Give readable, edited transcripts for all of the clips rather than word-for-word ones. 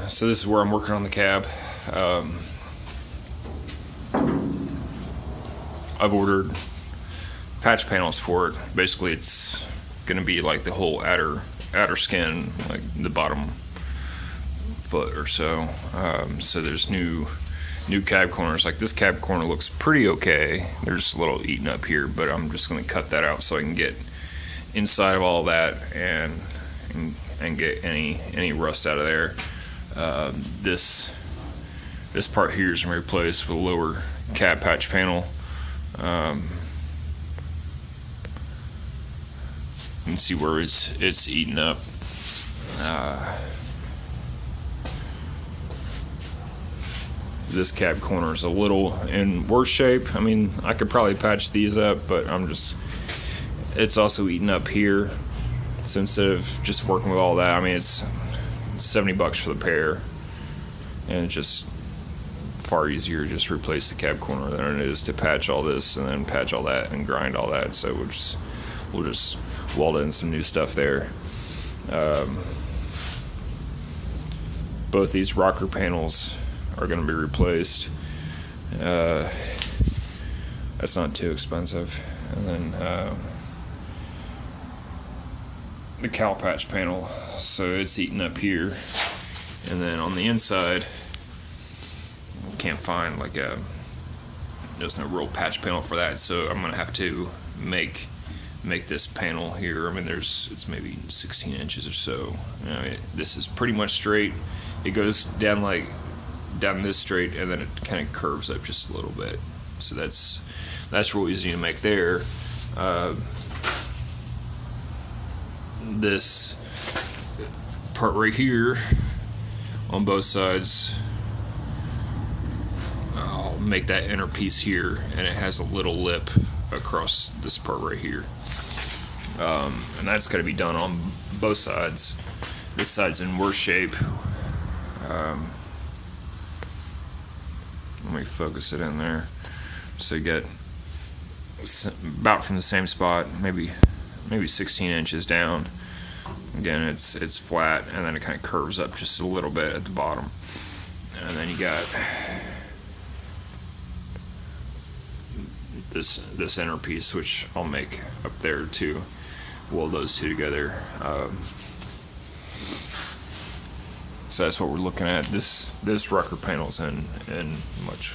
So this is where I'm working on the cab. I've ordered patch panels for it. Basically, it's going to be like the whole outer skin, like the bottom foot or so. So there's new cab corners. Like this cab corner looks pretty okay. There's a little eaten up here, but I'm just going to cut that out so I can get inside of all that and get any rust out of there. This part here is going to be replaced with a lower cab patch panel. You can see where it's eaten up. This cab corner is a little in worse shape. I mean, I could probably patch these up, but it's also eaten up here. So instead of just working with all that, I mean, it's $70 for the pair, and it's just far easier to just replace the cab corner than it is to patch all this and then patch all that and grind all that. So we'll just weld in some new stuff there. Both these rocker panels are going to be replaced. That's not too expensive. And then the cowl patch panel, so it's eaten up here. And then on the inside, can't find there's no real patch panel for that, so I'm gonna have to make this panel here. I mean, it's maybe 16 inches or so. I mean, this is pretty much straight. It goes down this straight, and then it kind of curves up just a little bit. So that's real easy to make there. This part right here on both sides, I'll make that inner piece here, and it has a little lip across this part right here. And that's got to be done on both sides. This side's in worse shape. Let me focus it in there. So you get about from the same spot, maybe 16 inches down. Again, it's flat, and then it kind of curves up just a little bit at the bottom. And then you got this inner piece, which I'll make up there to weld those two together. So that's what we're looking at. This rocker panel's in much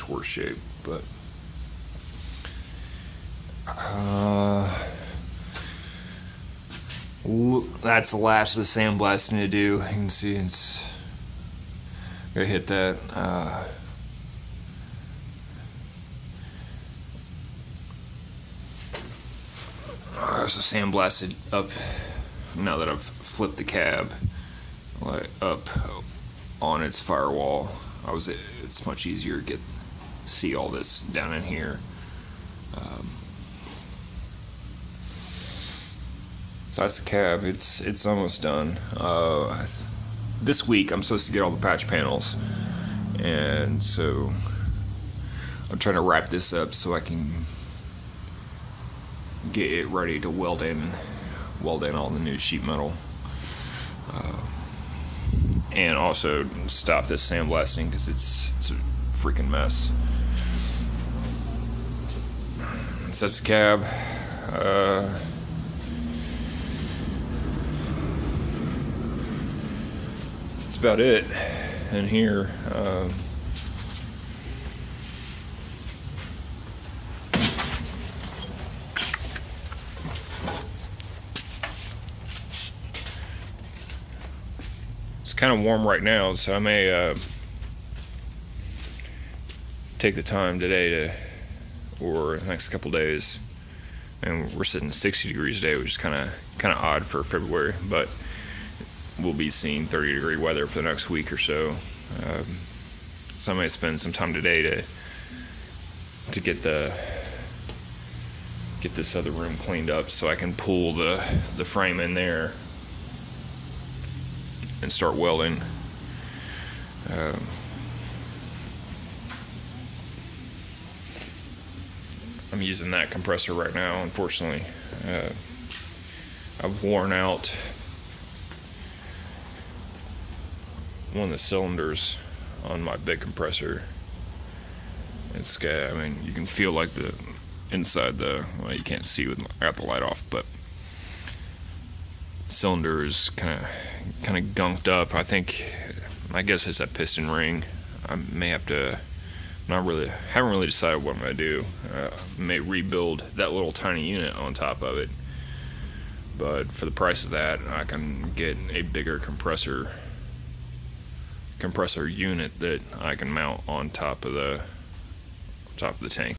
worse shape, but that's the last of the sandblasting to do. You can see it's gonna hit that. So sandblasted up. Now that I've flipped the cab up on its firewall, it's much easier to see all this down in here. So that's the cab. It's almost done. This week I'm supposed to get all the patch panels, and so I'm trying to wrap this up so I can get it ready to weld in all the new sheet metal, and also stop this sandblasting because it's a freaking mess. So that's the cab. That's about it in here. It's kind of warm right now, so I may take the time today or the next couple days, and we're sitting at 60 degrees today, which is kind of odd for February, but we'll be seeing 30-degree weather for the next week or so. So I may spend some time today to get this other room cleaned up so I can pull the frame in there and start welding. I'm using that compressor right now, unfortunately. I've worn out one of the cylinders on my big compressor. It's got, I mean, you can feel like the inside well, you can't see with I got the light off, but cylinder is kind of gunked up. I guess it's a piston ring. I may have to, haven't really decided what I'm gonna do. May rebuild that little tiny unit on top of it, but for the price of that, I can get a bigger compressor unit that I can mount on top of the tank.